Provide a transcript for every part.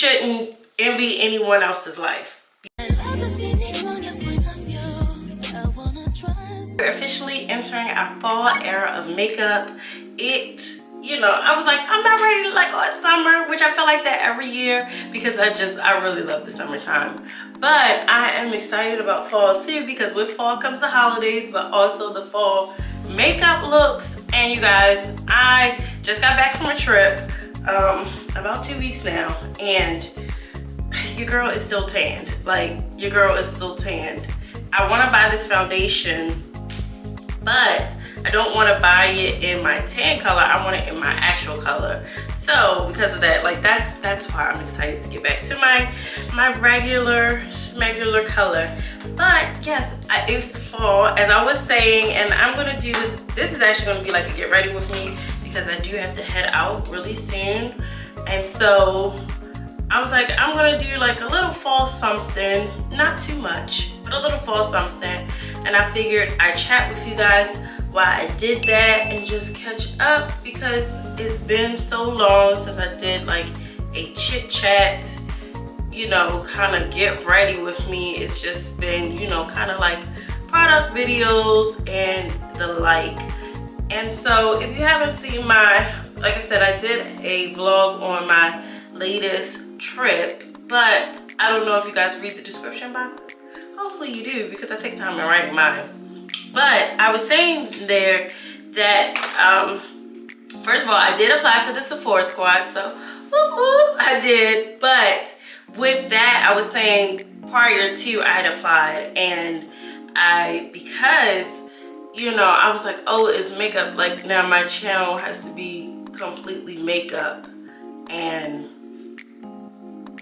shouldn't envy anyone else's life. We're officially entering our fall era of makeup. I was like, I'm not ready to like go summer, which I feel like that every year because I really love the summertime. But I am excited about fall too because with fall comes the holidays, but also the fall makeup looks. And you guys, I just got back from a trip about 2 weeks now, and your girl is still tanned. Like, your girl is still tanned. I want to buy this foundation, but I don't want to buy it in my tan color. I want it in my actual color. So because of that, like that's why I'm excited to get back to my regular smegular color. But yes, it's fall, as I was saying, and I'm gonna do this. This is actually gonna be like a get ready with me because I do have to head out really soon. And so I was like, I'm gonna do like a little fall something, not too much, but a little fall something. And I figured I'd chat with you guys while I did that and just catch up because it's been so long since I did like a chit chat, kind of get ready with me. It's just been, kind of like product videos and the like. And so if you haven't seen like I said, I did a vlog on my latest trip, but I don't know if you guys read the description boxes. Hopefully you do, because I take time in writing mine. But I was saying there that first of all, I did apply for the Sephora squad, so I did. But with that, I was saying prior to I had applied, and because I was like, oh, it's makeup, like now my channel has to be completely makeup, and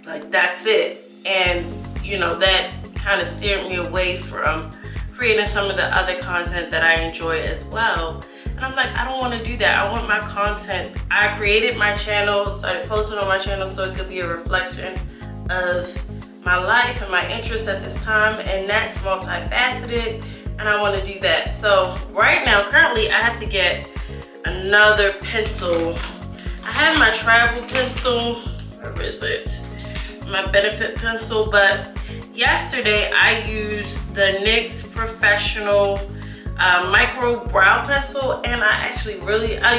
like that's it. And that kind of steered me away from creating some of the other content that I enjoy as well. And I'm like, I don't want to do that. I want my content. I created my channel, started posting on my channel so it could be a reflection of my life and my interests at this time, and that's multifaceted, and I want to do that. So right now, currently, I have to get another pencil. I have my travel pencil. Where is it? My benefit pencil, but yesterday I used the NYX Professional micro brow pencil, and I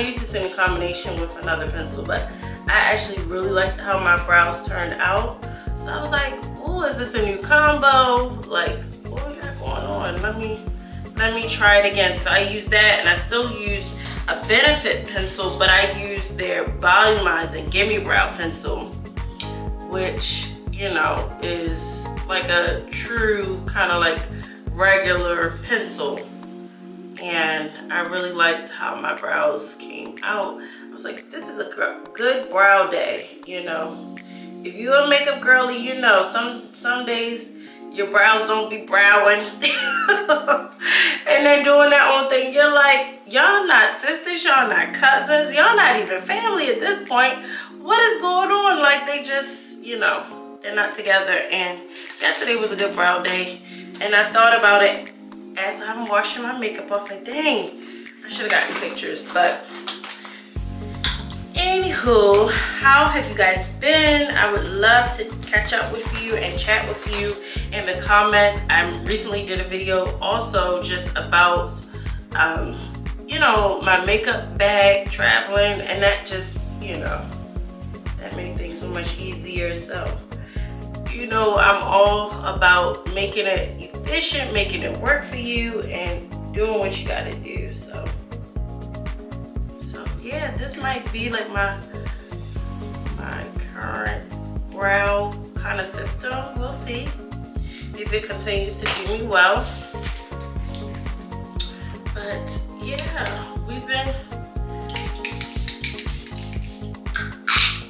used this in combination with another pencil, but I actually really liked how my brows turned out. So I was like, oh, is this a new combo? Like, what we got going on? Let me try it again. So I used that, and I still use a benefit pencil, but I used their volumizing gimme brow pencil, which is like a true kind of like regular pencil. And I really liked how my brows came out. I was like, this is a good brow day. If you're a makeup girly, some days your brows don't be browing and they're doing their own thing. You're like, y'all not sisters, y'all not cousins, y'all not even family at this point. What is going on? Like, they just, they're not together. And yesterday was a good brow day, and I thought about it as I'm washing my makeup off. Like, dang, I should have gotten pictures. But anywho, how have you guys been? I would love to catch up with you and chat with you in the comments. I recently did a video also just about my makeup bag traveling, and that just that made things so much easier. So I'm all about making it efficient, making it work for you, and doing what you gotta do. So yeah, this might be like my current brow kind of system. We'll see if it continues to do me well. But yeah, we've been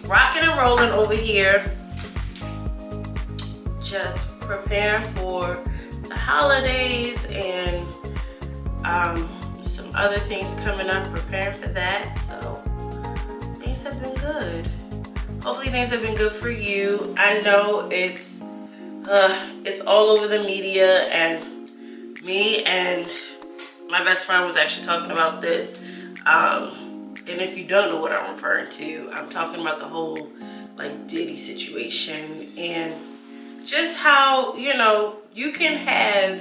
rocking and rolling over here, just preparing for the holidays and some other things coming up, preparing for that. So things have been good. Hopefully things have been good for you. I know it's all over the media, and me and my best friend was actually talking about this. And if you don't know what I'm referring to, I'm talking about the whole like Diddy situation, and just how, you know, you can have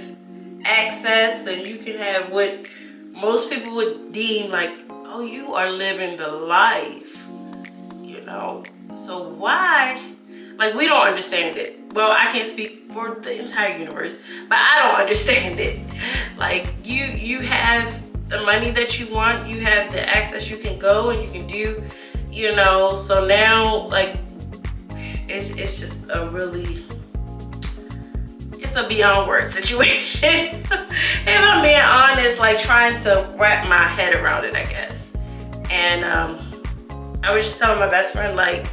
access and you can have what most people would deem like, oh, you are living the life, you know. So why, like, we don't understand it. Well, I can't speak for the entire universe, but I don't understand it. Like, you have the money that you want, you have the access, you can go and you can do, you know. So now, like, it's just a really, it's a beyond words situation. If I'm being honest, like, trying to wrap my head around it, I guess. And I was just telling my best friend, like,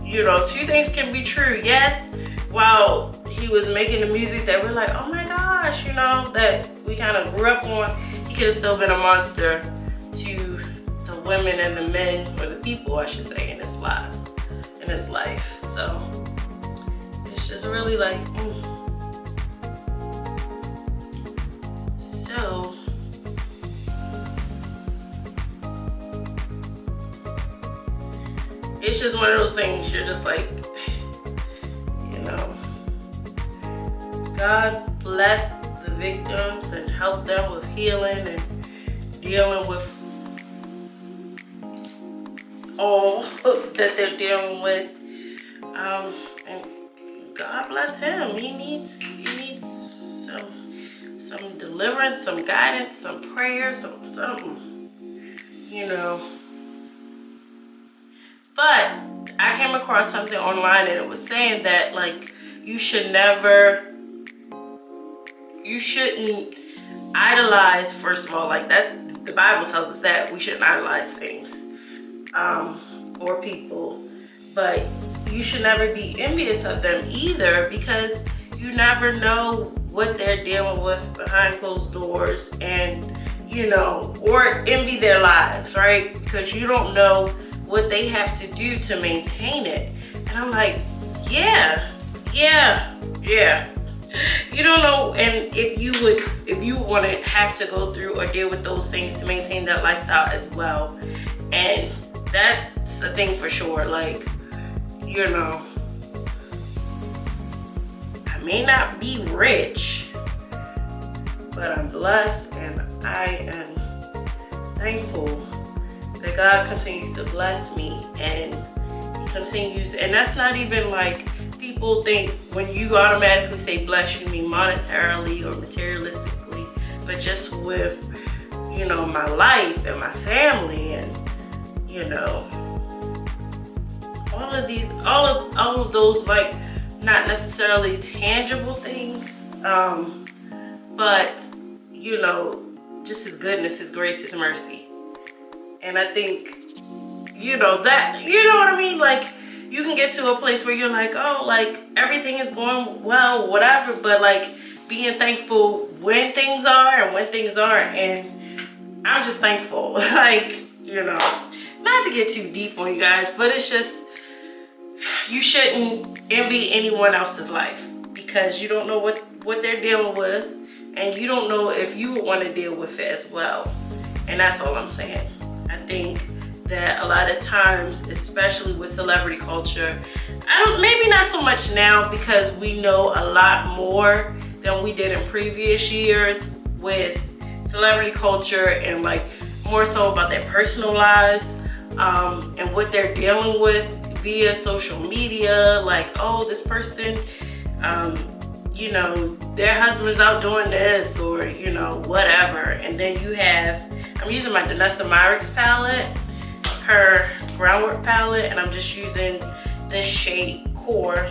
you know, two things can be true. Yes, while he was making the music that we're like, oh my gosh, you know, that we kind of grew up on, he could have still been a monster to the women and the men, or the people, I should say, in his lives, in his life. So it's just really like, So it's just one of those things, you're just like, you know, God bless the victims and help them with healing and dealing with all that they're dealing with. And God bless him. He needs some deliverance, some guidance, some prayers, something, you know. But I came across something online and it was saying that, like, you shouldn't idolize, first of all, like, that the Bible tells us that we shouldn't idolize things or people, but you should never be envious of them either, because you never know what they're dealing with behind closed doors, and, you know, or envy their lives, right? Because you don't know what they have to do to maintain it. And I'm like, yeah. You don't know. And if you want to have to go through or deal with those things to maintain that lifestyle as well. And that's a thing for sure. Like, you know, I may not be rich, but I'm blessed, and I am thankful that God continues to bless me, and he continues. And that's not even like, people think when you automatically say bless, you mean monetarily or materialistically, but just with, you know, my life and my family, and, you know, all of those, like, not necessarily tangible things, but, you know, just his goodness, his grace, his mercy. And I think, you know, that, you know what I mean? Like, you can get to a place where you're like, oh, like, everything is going well, whatever, but, like, being thankful when things are and when things aren't. And I'm just thankful. Like, you know, not to get too deep on you guys, but it's just, you shouldn't envy anyone else's life, because you don't know what they're dealing with, and you don't know if you would want to deal with it as well. And that's all I'm saying. I think that a lot of times, especially with celebrity culture, maybe not so much now, because we know a lot more than we did in previous years with celebrity culture, and, like, more so about their personal lives, and what they're dealing with via social media. Like, oh, this person, you know, their husband's out doing this, or, you know, whatever. And then you have, I'm using my Danessa Myricks palette, her groundwork palette, and I'm just using this shade Core.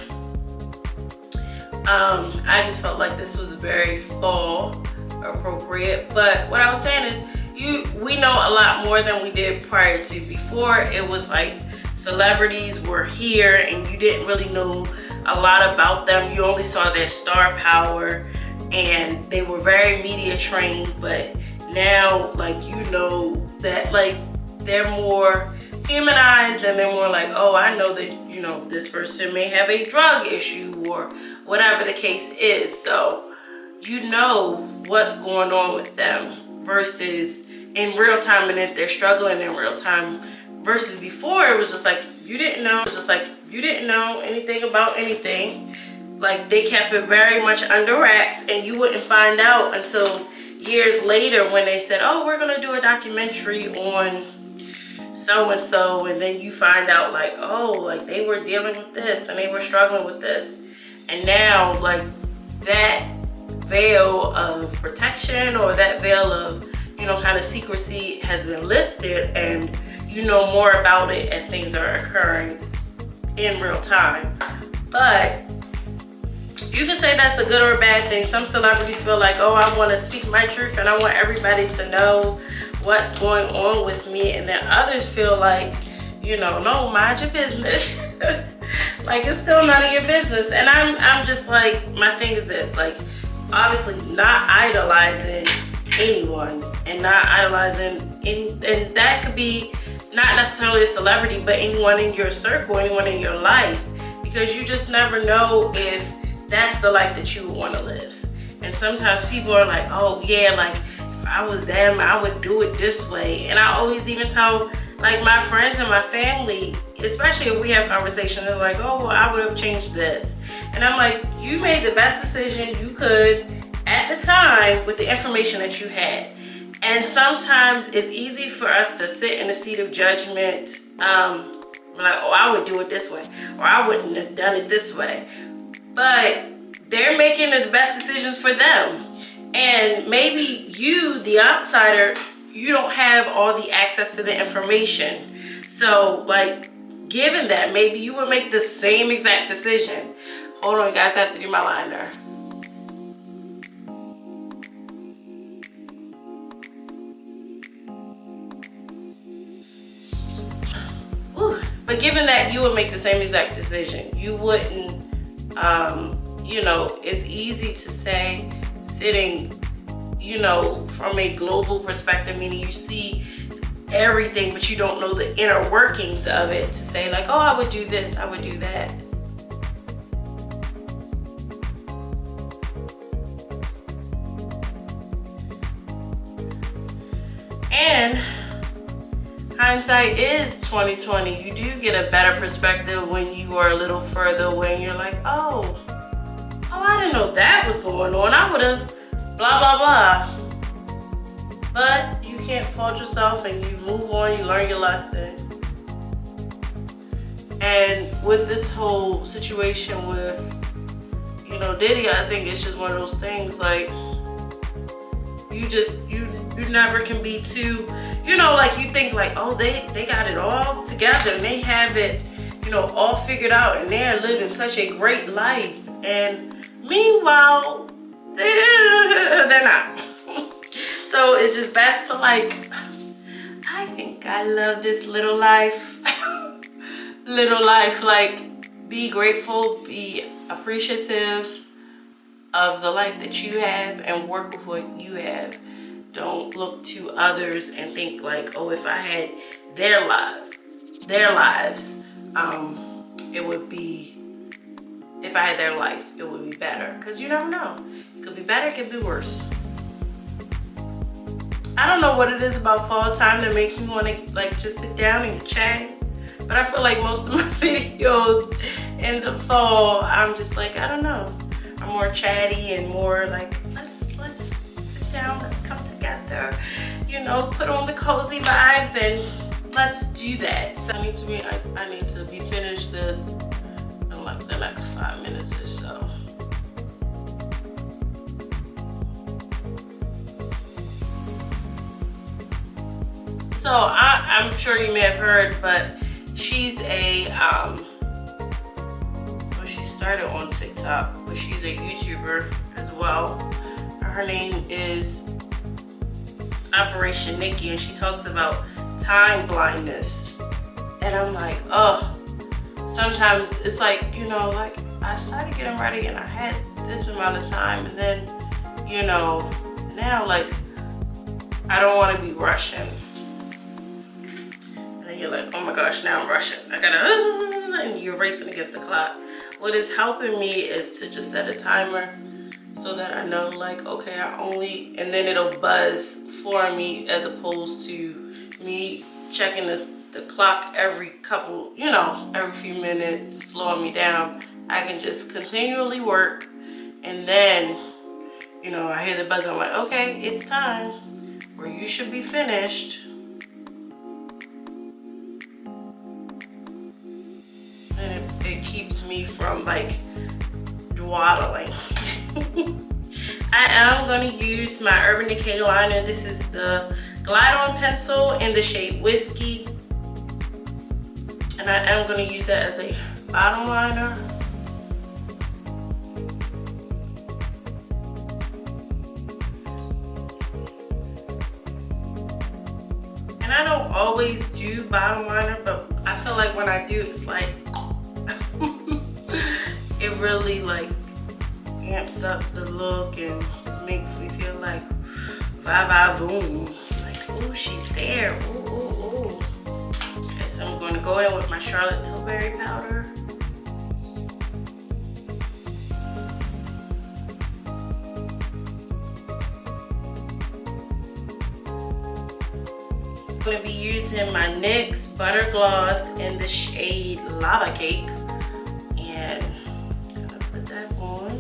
I just felt like this was very fall appropriate. But what I was saying is, we know a lot more than we did prior to. Before, it was like celebrities were here and you didn't really know a lot about them. You only saw their star power, and they were very media trained. But now, like, you know that, like, they're more humanized, and they're more like, oh, I know that, you know, this person may have a drug issue or whatever the case is. So you know what's going on with them versus in real time, and if they're struggling in real time, versus before it was just like you didn't know. It was just like you didn't know anything about anything. Like, they kept it very much under wraps, and you wouldn't find out until years later when they said, oh, we're gonna do a documentary on so-and-so, and then you find out like, oh, like they were dealing with this and they were struggling with this. And now, like, that veil of protection or that veil of, you know, kind of secrecy has been lifted, and you know more about it as things are occurring in real time. But you can say that's a good or a bad thing. Some celebrities feel like, oh, I want to speak my truth and I want everybody to know what's going on with me. And then others feel like, you know, no, mind your business. Like, it's still none of your business. And I'm just like, my thing is this, like, obviously not idolizing anyone and not idolizing and that could be not necessarily a celebrity, but anyone in your circle, anyone in your life, because you just never know if that's the life that you would want to live. And sometimes people are like, oh yeah, like if I was them, I would do it this way. And I always even tell like my friends and my family, especially if we have conversations, they're like, oh, well, I would have changed this. And I'm like, you made the best decision you could at the time with the information that you had. And sometimes it's easy for us to sit in a seat of judgment, like, oh, I would do it this way, or I wouldn't have done it this way. But they're making the best decisions for them. And maybe you, the outsider, you don't have all the access to the information. So, like, given that, maybe you would make the same exact decision. Hold on, guys, I have to do my liner. But given that you would make the same exact decision, you wouldn't, you know, it's easy to say, sitting, you know, from a global perspective, meaning you see everything, but you don't know the inner workings of it, to say like, oh, I would do this, I would do that. And hindsight is 20/20. You do get a better perspective when you are a little further away and you're like, oh, I didn't know that was going on. I would have blah, blah, blah. But you can't fault yourself and you move on, you learn your lesson. And with this whole situation with, you know, Diddy, I think it's just one of those things like, you never can be too, you know, like you think like, oh, they got it all together and they have it, you know, all figured out and they're living such a great life. And meanwhile, they're not. So it's just best to like, I think I love this little life. Little life, like be grateful, be appreciative of the life that you have and work with what you have. Don't look to others and think like, oh, if I had their lives, it would be, if I had their life, it would be better. Because you never know. It could be better, it could be worse. I don't know what it is about fall time that makes me want to like just sit down and chat. But I feel like most of my videos in the fall, I'm just like, I don't know. I'm more chatty and more like, let's sit down, let's come together, you know, put on the cozy vibes and let's do that. So I need to be finished this in like the next 5 minutes or so. So I'm sure you may have heard, but she's a, well, she started on TikTok, but she's a YouTuber as well. Her name is Operation Nikki, and she talks about time blindness. And I'm like, oh, sometimes it's like, you know, like I started getting ready and I had this amount of time, and then, you know, now like I don't want to be rushing. And then you're like, oh my gosh, now I'm rushing. I gotta, and you're racing against the clock. What is helping me is to just set a timer so that I know like, okay, I only, and then it'll buzz for me as opposed to me checking the the clock every couple, you know, every few minutes, slowing me down. I can just continually work, and then, you know, I hear the buzzer. I'm like, okay, it's time, or you should be finished. And it keeps me from like dawdling. I am going to use my Urban Decay liner. This is the Glide On pencil in the shade Whiskey. And I am going to use that as a bottom liner. And I don't always do bottom liner, but I feel like when I do, it's like, it really like amps up the look and just makes me feel like boom. Like, ooh, she's there. Ooh, ooh, ooh. Okay, so I'm going to go in with my Charlotte Tilbury powder. I'm going to be using my NYX Butter Gloss in the shade Lava Cake. And I'm going to put that on.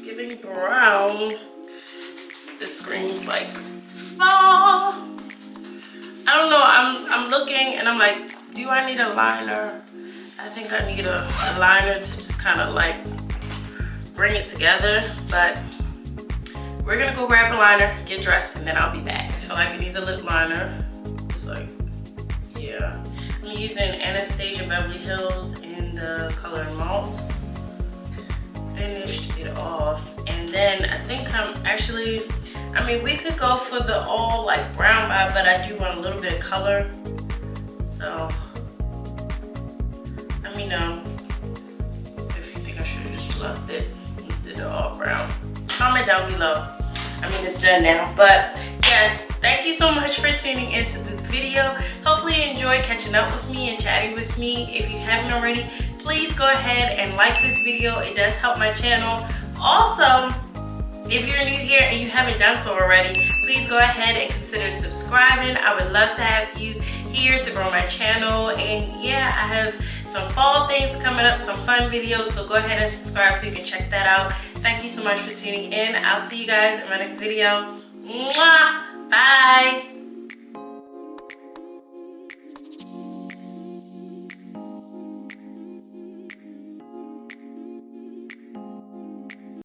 Giving brown. This screams like fall. I don't know. I'm looking and I'm like, do I need a liner? I think I need a liner to just kind of like bring it together. But we're gonna go grab a liner, get dressed, and then I'll be back. I feel like it needs a lip liner. It's like, yeah. I'm using Anastasia Beverly Hills in the color Malt. Finished it off, and then I think I'm actually, I mean, we could go for the all like brown vibe, but I do want a little bit of color. So let me know if you think I should have just left it and did it all brown. Comment down below. I mean, it's done now, but yes, thank you so much for tuning into this video. Hopefully you enjoyed catching up with me and chatting with me. If you haven't already, please go ahead and like this video. It does help my channel. Also, if you're new here and you haven't done so already, please go ahead and consider subscribing. I would love to have you here to grow my channel. And yeah, I have some fall things coming up, some fun videos, so go ahead and subscribe so you can check that out. Thank you so much for tuning in. I'll see you guys in my next video. Mwah!